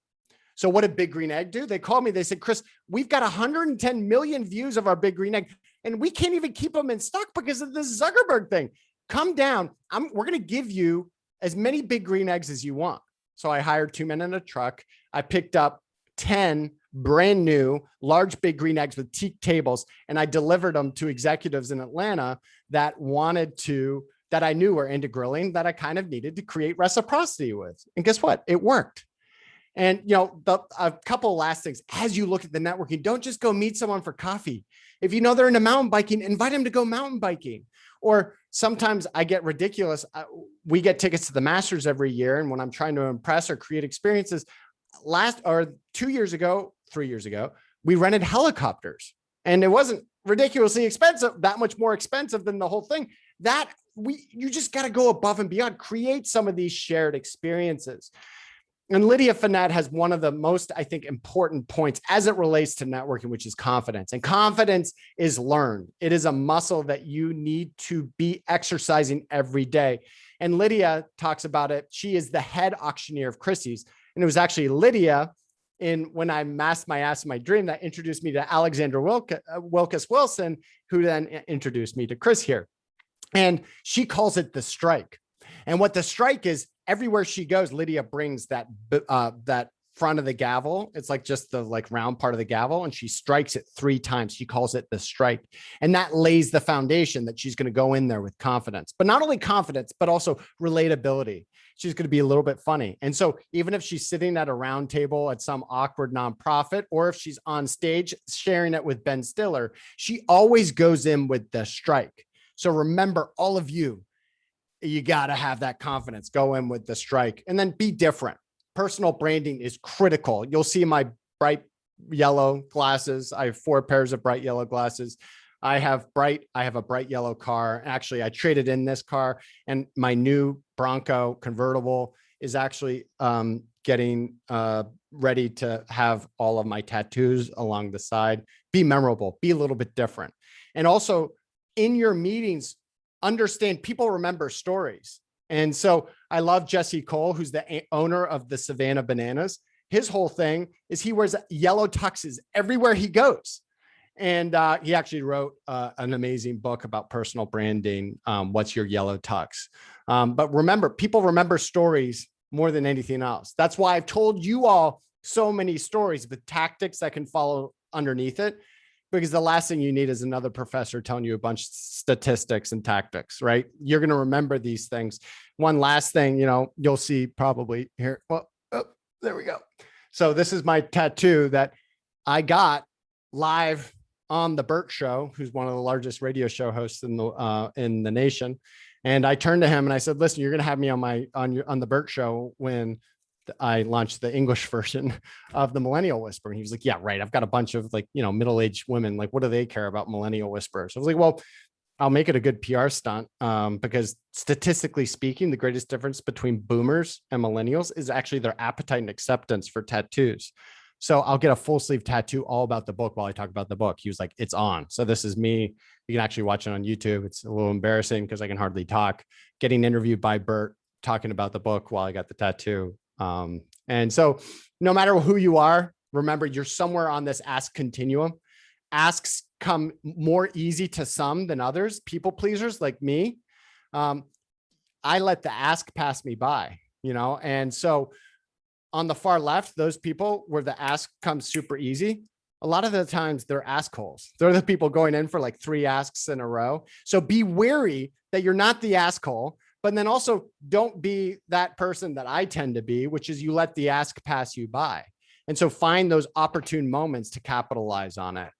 So what did Big Green Egg do? They called me. They said, Chris, we've got 110 million views of our Big Green Egg, and we can't even keep them in stock because of this Zuckerberg thing. Come down. We're going to give you as many Big Green Eggs as you want. So I hired 2 men in a truck. I picked up 10 brand new large Big Green Eggs with teak tables, and I delivered them to executives in Atlanta that I knew were into grilling, that I kind of needed to create reciprocity with. And guess what? It worked. And, a couple of last things, as you look at the networking, don't just go meet someone for coffee. If you know they're into mountain biking, invite them to go mountain biking. Or sometimes I get ridiculous. We get tickets to the Masters every year. And when I'm trying to impress or create experiences, 3 years ago, we rented helicopters, and it wasn't ridiculously expensive, that much more expensive than the whole thing. You just got to go above and beyond, create some of these shared experiences. And Lydia Finette has one of the most, I think, important points as it relates to networking, which is confidence. And confidence is learned. It is a muscle that you need to be exercising every day. And Lydia talks about it. She is the head auctioneer of Christie's. And it was actually Lydia, when I masked my ass in my dream, that introduced me to Alexandra Wilkes Wilson, who then introduced me to Chris here. And she calls it the strike. And what the strike is, everywhere she goes, Lydia brings that front of the gavel. It's like just the round part of the gavel, and she strikes it 3 times. She calls it the strike. And that lays the foundation that she's going to go in there with confidence, but not only confidence, but also relatability. She's going to be a little bit funny. And so even if she's sitting at a round table at some awkward nonprofit, or if she's on stage sharing it with Ben Stiller, she always goes in with the strike. So remember, all of you got to have that confidence, go in with the strike, and then be different. Personal branding is critical. You'll see my bright yellow glasses. I have 4 pairs of bright yellow glasses. I have a bright yellow car. Actually, I traded in this car, and my new Bronco convertible is actually getting ready to have all of my tattoos along the side. Be memorable, be a little bit different. And also in your meetings, understand people remember stories. And so I love Jesse Cole, who's the owner of the Savannah Bananas. his whole thing is he wears yellow tuxes everywhere he goes. And he actually wrote an amazing book about personal branding. What's your yellow tux? But remember, people remember stories more than anything else. That's why I've told you all so many stories with tactics that can follow underneath it, because the last thing you need is another professor telling you a bunch of statistics and tactics, right? You're going to remember these things. One last thing, you'll see probably here. Well, oh, there we go. So this is my tattoo that I got live on the Burt Show, who's one of the largest radio show hosts in the nation. And I turned to him and I said, listen, you're going to have me on the Burt Show when I launched the English version of the Millennial Whisperer. And he was like, yeah, right. I've got a bunch of middle-aged women. Like, what do they care about Millennial Whisperers? So I was like, well, I'll make it a good PR stunt because statistically speaking, the greatest difference between boomers and millennials is actually their appetite and acceptance for tattoos. So I'll get a full sleeve tattoo all about the book while I talk about the book. He was like, it's on. So this is me. You can actually watch it on YouTube. It's a little embarrassing because I can hardly talk. Getting interviewed by Burt, talking about the book while I got the tattoo. And so no matter who you are, remember you're somewhere on this ask continuum. Asks come more easy to some than others. People pleasers like me. I let the ask pass me by, and so on the far left, those people where the ask comes super easy, a lot of the times they're assholes. They're the people going in for like 3 asks in a row. So be wary that you're not the asshole, but then also don't be that person that I tend to be, which is you let the ask pass you by. And so find those opportune moments to capitalize on it.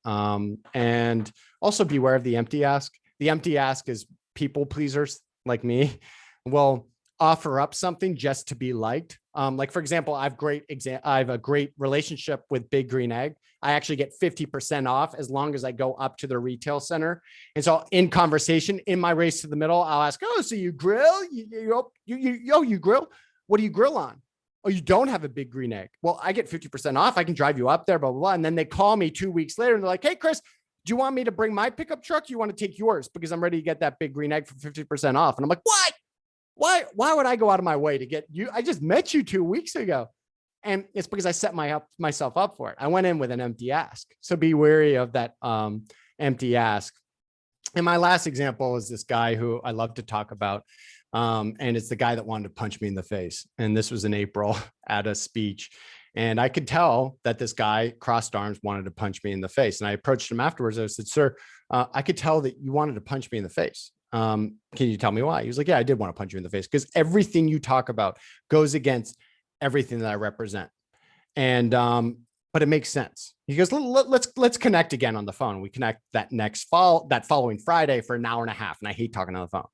And also beware of the empty ask. The empty ask is people pleasers like me will offer up something just to be liked. Like for example, I have a great relationship with Big Green Egg. I actually get 50% off as long as I go up to the retail center. And so in conversation, in my race to the middle, I'll ask, oh, so you grill? You grill? What do you grill on? Oh, you don't have a Big Green Egg. Well, I get 50% off. I can drive you up there, blah, blah, blah. And then they call me 2 weeks later and they're like, hey, Chris, do you want me to bring my pickup truck? You want to take yours? Because I'm ready to get that Big Green Egg for 50% off. And I'm like, what? Why would I go out of my way to get you? I just met you 2 weeks ago. And it's because I set myself up for it. I went in with an empty ask. So be wary of that empty ask. And my last example is this guy who I love to talk about. And it's the guy that wanted to punch me in the face. And this was in April at a speech. And I could tell that this guy crossed arms, wanted to punch me in the face. And I approached him afterwards. I said, sir, I could tell that you wanted to punch me in the face. Can you tell me why? He was like, yeah, I did want to punch you in the face because everything you talk about goes against everything that I represent. And, but it makes sense. He goes, let's connect again on the phone. We connect that following Friday for an hour and a half. And I hate talking on the phone.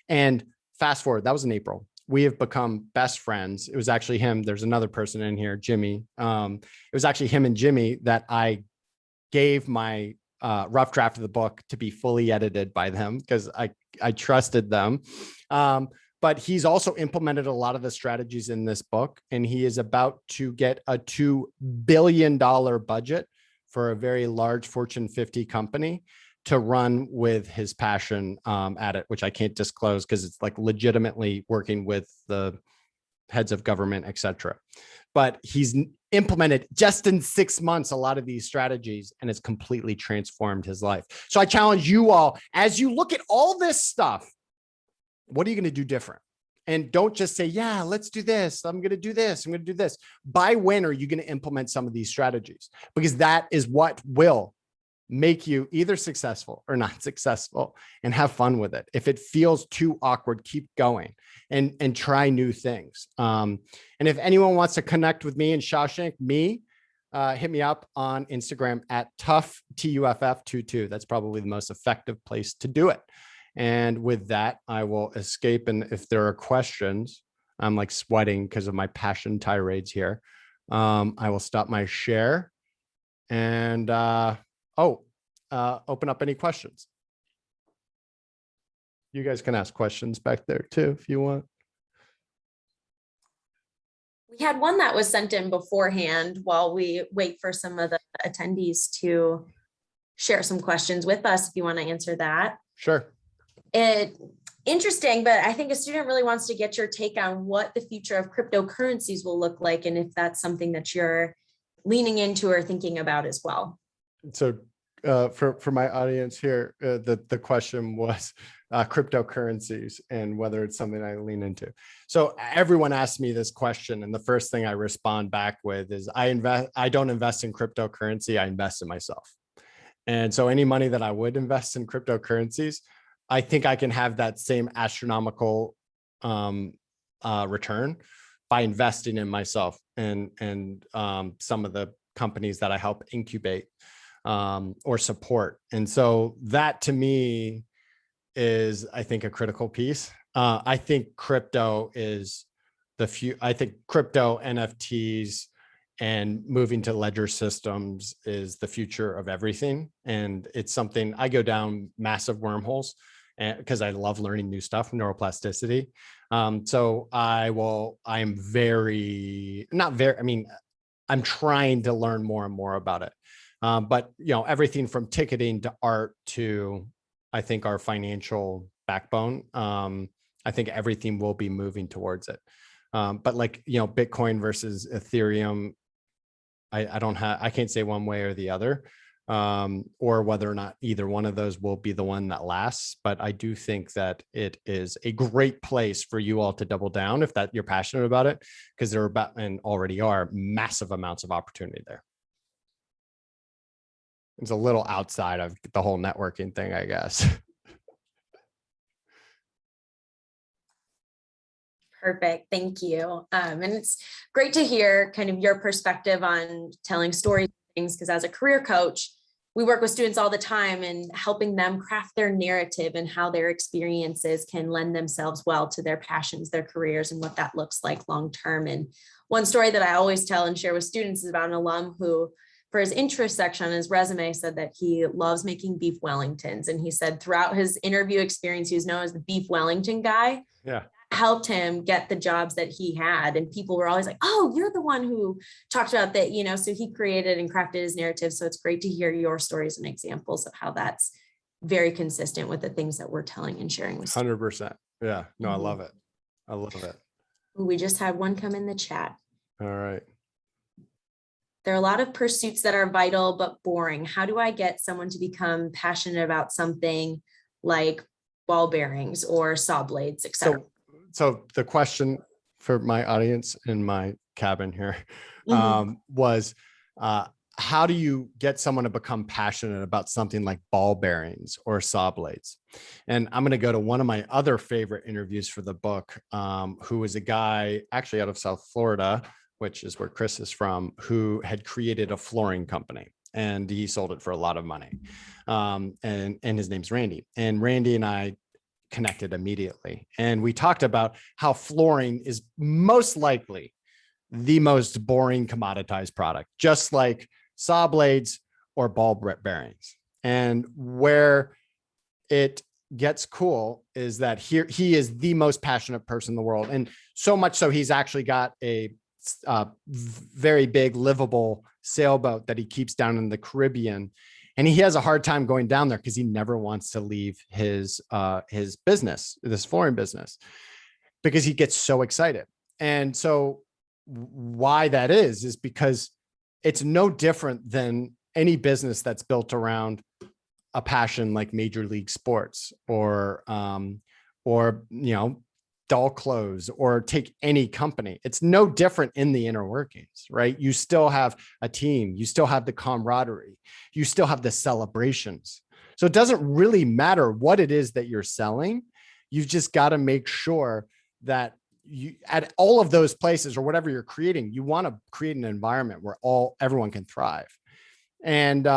And fast forward, that was in April. We have become best friends. It was actually him. There's another person in here, Jimmy. It was actually him and Jimmy that I gave my rough draft of the book to be fully edited by them because I trusted them. But he's also implemented a lot of the strategies in this book, and he is about to get a $2 billion budget for a very large Fortune 50 company to run with his passion at it, which I can't disclose because it's like legitimately working with the heads of government, et cetera. But he's implemented just in 6 months a lot of these strategies, and it's completely transformed his life. So I challenge you all, as you look at all this stuff, what are you going to do different? And don't just say, yeah, let's do this. I'm going to do this. I'm going to do this. By when are you going to implement some of these strategies? Because that is what will make you either successful or not successful, and have fun with it. If it feels too awkward, keep going and try new things. And if anyone wants to connect with me and SHAWSHANK, hit me up on Instagram at Tuff, TUFF22. That's probably the most effective place to do it. And with that, I will escape. And if there are questions, I'm like sweating because of my passion tirades here. I will stop my share and open up any questions. You guys can ask questions back there too, if you want. We had one that was sent in beforehand while we wait for some of the attendees to share some questions with us, if you want to answer that. Sure. In interesting, but I think a student really wants to get your take on what the future of cryptocurrencies will look like, and if that's something that you're leaning into or thinking about as well. So for my audience here, the question was cryptocurrencies and whether it's something I lean into. So everyone asks me this question, and the first thing I respond back with is I don't invest in cryptocurrency, I invest in myself. And so any money that I would invest in cryptocurrencies, I think I can have that same astronomical return by investing in myself and some of the companies that I help incubate or support. And so that to me is, I think, a critical piece. I think crypto is I think crypto, NFTs, and moving to ledger systems is the future of everything. And it's something I go down massive wormholes because I love learning new stuff, neuroplasticity. So I'm trying to learn more and more about it. But everything from ticketing to art to, I think, our financial backbone. I think everything will be moving towards it. But like, Bitcoin versus Ethereum, I can't say one way or the other, or whether or not either one of those will be the one that lasts. But I do think that it is a great place for you all to double down if that you're passionate about it, because there are and already are massive amounts of opportunity there. It's a little outside of the whole networking thing, I guess. Perfect. Thank you. And it's great to hear kind of your perspective on telling stories, things, because as a career coach, we work with students all the time and helping them craft their narrative and how their experiences can lend themselves well to their passions, their careers, and what that looks like long term. And one story that I always tell and share with students is about an alum who, for his interest section on his resume, said that he loves making beef Wellingtons. And he said throughout his interview experience, he was known as the beef Wellington guy. Yeah. Helped him get the jobs that he had. And people were always like, oh, you're the one who talked about that, so he created and crafted his narrative. So it's great to hear your stories and examples of how that's very consistent with the things that we're telling and sharing with students. 100%. Yeah, no, I love it. I love it. We just had one come in the chat. All right. There are a lot of pursuits that are vital but boring. How do I get someone to become passionate about something like ball bearings or saw blades, etc.? So the question for my audience in my cabin here was, how do you get someone to become passionate about something like ball bearings or saw blades? And I'm going to go to one of my other favorite interviews for the book, who was a guy actually out of South Florida, which is where Chris is from, who had created a flooring company. And he sold it for a lot of money. And his name's Randy. And Randy and I connected immediately. And we talked about how flooring is most likely the most boring commoditized product, just like saw blades or ball bearings. And where it gets cool is that here he is the most passionate person in the world. And so much so he's actually got a very big livable sailboat that he keeps down in the Caribbean. And he has a hard time going down there because he never wants to leave his business, this flooring business, because he gets so excited. And so why that is because it's no different than any business that's built around a passion like Major League Sports or doll clothes, or take any company. It's no different in the inner workings, right? You still have a team, you still have the camaraderie, you still have the celebrations. So it doesn't really matter what it is that you're selling. You've just got to make sure that you, at all of those places or whatever you're creating, you want to create an environment where everyone can thrive. And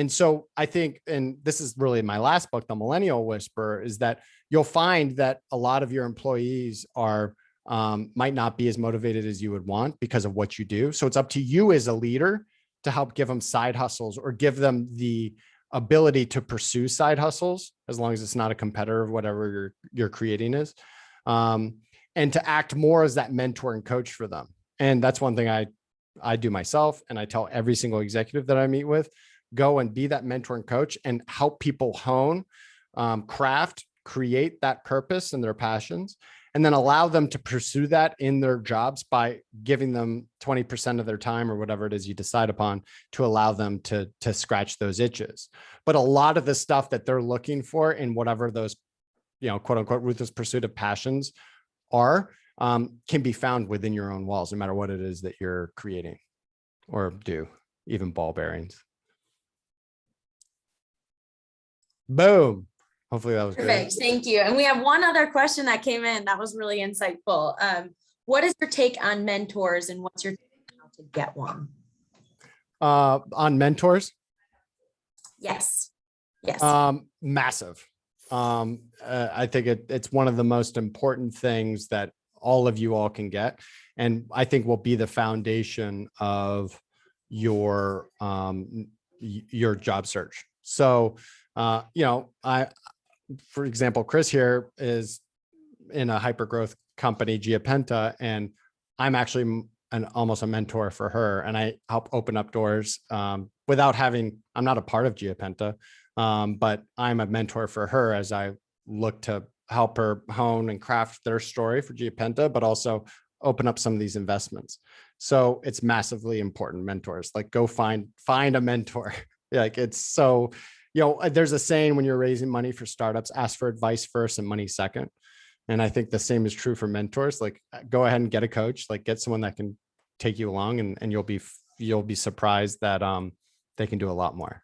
so I think, and this is really my last book, The Millennial Whisperer, is that you'll find that a lot of your employees might not be as motivated as you would want because of what you do. So it's up to you as a leader to help give them side hustles or give them the ability to pursue side hustles, as long as it's not a competitor of whatever you're creating is, and to act more as that mentor and coach for them. And that's one thing I do myself. And I tell every single executive that I meet with, go and be that mentor and coach and help people hone, craft, create that purpose and their passions, and then allow them to pursue that in their jobs by giving them 20% of their time or whatever it is you decide upon to allow them to scratch those itches. But a lot of the stuff that they're looking for in whatever those, quote unquote, ruthless pursuit of passions are, can be found within your own walls, no matter what it is that you're creating or do, even ball bearings. Boom. Hopefully that was perfect. good. Thank you. And we have one other question that came in that was really insightful. What is your take on mentors, and what's your take on how to get one? On mentors? Yes. Yes. Massive. I think it's one of the most important things that all of you all can get, and I think will be the foundation of your job search. So, for example, Chris here is in a hyper growth company, Giapenta, and I'm actually almost a mentor for her, and I help open up doors without having. I'm not a part of Giapenta, but I'm a mentor for her as I look to help her hone and craft their story for Giapenta, but also open up some of these investments. So it's massively important. Mentors, like, go find a mentor. Like, it's so, there's a saying when you're raising money for startups, ask for advice first and money second. And I think the same is true for mentors. Like, go ahead and get a coach, like get someone that can take you along, and you'll be surprised that they can do a lot more.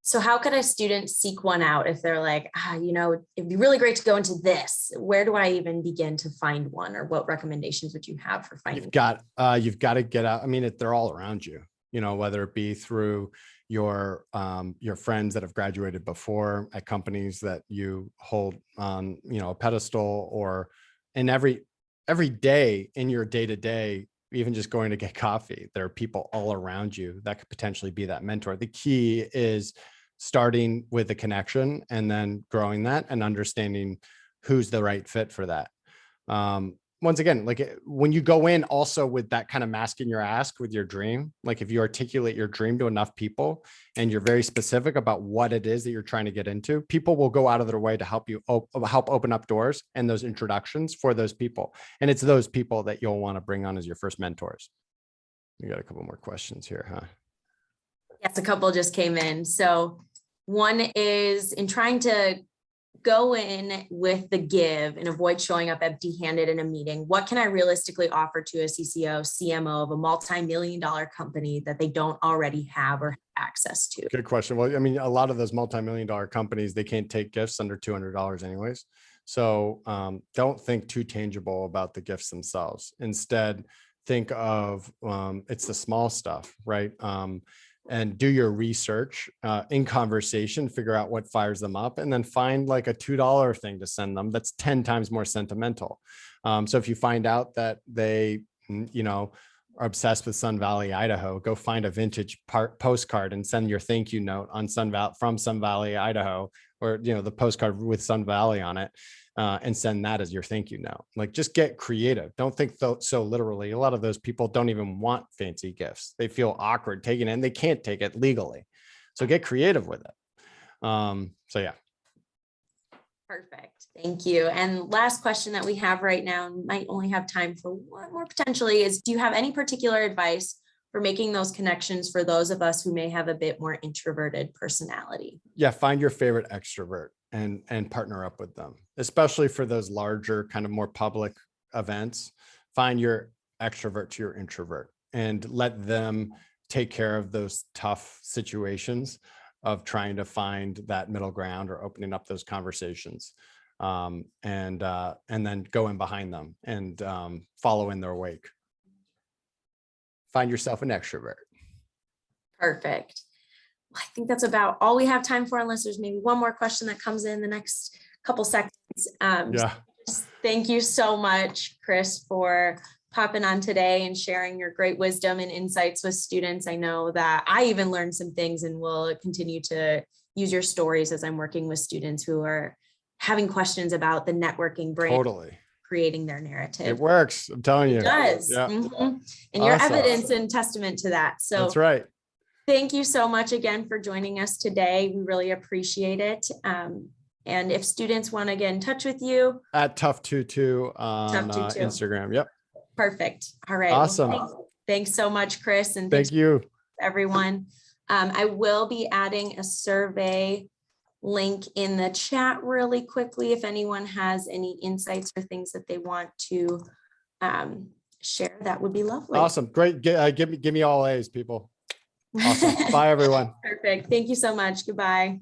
So how could a student seek one out if they're like, it'd be really great to go into this? Where do I even begin to find one, or what recommendations would you have for finding? You've got to get out. I mean, they're all around you, whether it be through your friends that have graduated before at companies that you hold on, a pedestal, or in every day in your day-to-day, even just going to get coffee, there are people all around you that could potentially be that mentor. The key is starting with a connection and then growing that and understanding who's the right fit for that. Once again, like, when you go in also with that kind of masking your ask with your dream, like if you articulate your dream to enough people and you're very specific about what it is that you're trying to get into, people will go out of their way to help you help open up doors and those introductions for those people. And it's those people that you'll want to bring on as your first mentors. We got a couple more questions here, huh? Yes, a couple just came in. So one is, in trying to go in with the give and avoid showing up empty-handed in a meeting, what can I realistically offer to a CCO, CMO of a multi-million-dollar company that they don't already have or have access to? Good question. Well, I mean, a lot of those multi-million-dollar companies, they can't take gifts under $200 anyways. So don't think too tangible about the gifts themselves. Instead, think of it's the small stuff, right? And do your research in conversation, figure out what fires them up, and then find like a $2 thing to send them that's 10 times more sentimental. So if you find out that they, are obsessed with Sun Valley, Idaho, go find a vintage postcard and send your thank you note on from Sun Valley, Idaho, or, the postcard with Sun Valley on it. And send that as your thank you note. Like, just get creative. Don't think so literally. A lot of those people don't even want fancy gifts. They feel awkward taking it, and they can't take it legally. So get creative with it. So yeah. Perfect. Thank you. And last question that we have right now, and might only have time for one more potentially, is, do you have any particular advice for making those connections for those of us who may have a bit more introverted personality? Yeah. Find your favorite extrovert and partner up with them, especially for those larger kind of more public events. Find your extrovert to your introvert and let them take care of those tough situations of trying to find that middle ground or opening up those conversations, and then go in behind them and follow in their wake. Find yourself an extrovert. Perfect. I think that's about all we have time for, unless there's maybe one more question that comes in the next couple seconds. Yeah. Thank you so much, Chris, for popping on today and sharing your great wisdom and insights with students. I know that I even learned some things, and will continue to use your stories as I'm working with students who are having questions about the networking brain. Totally. Creating their narrative. It works. I'm telling you. It does. Yeah. Mm-hmm. And you're evidence and testament to that. So that's right. Thank you so much again for joining us today. We really appreciate it. And if students want to get in touch with you, At Tuff22 on Tuff22. Instagram. Yep. Perfect. All right. Awesome. Well, thanks so much, Chris. And thanks Thank you. everyone. I will be adding a survey link in the chat really quickly. If anyone has any insights or things that they want to share, that would be lovely. Awesome. Great. Give me all A's, people. Awesome. Bye, everyone. Perfect. Thank you so much. Goodbye.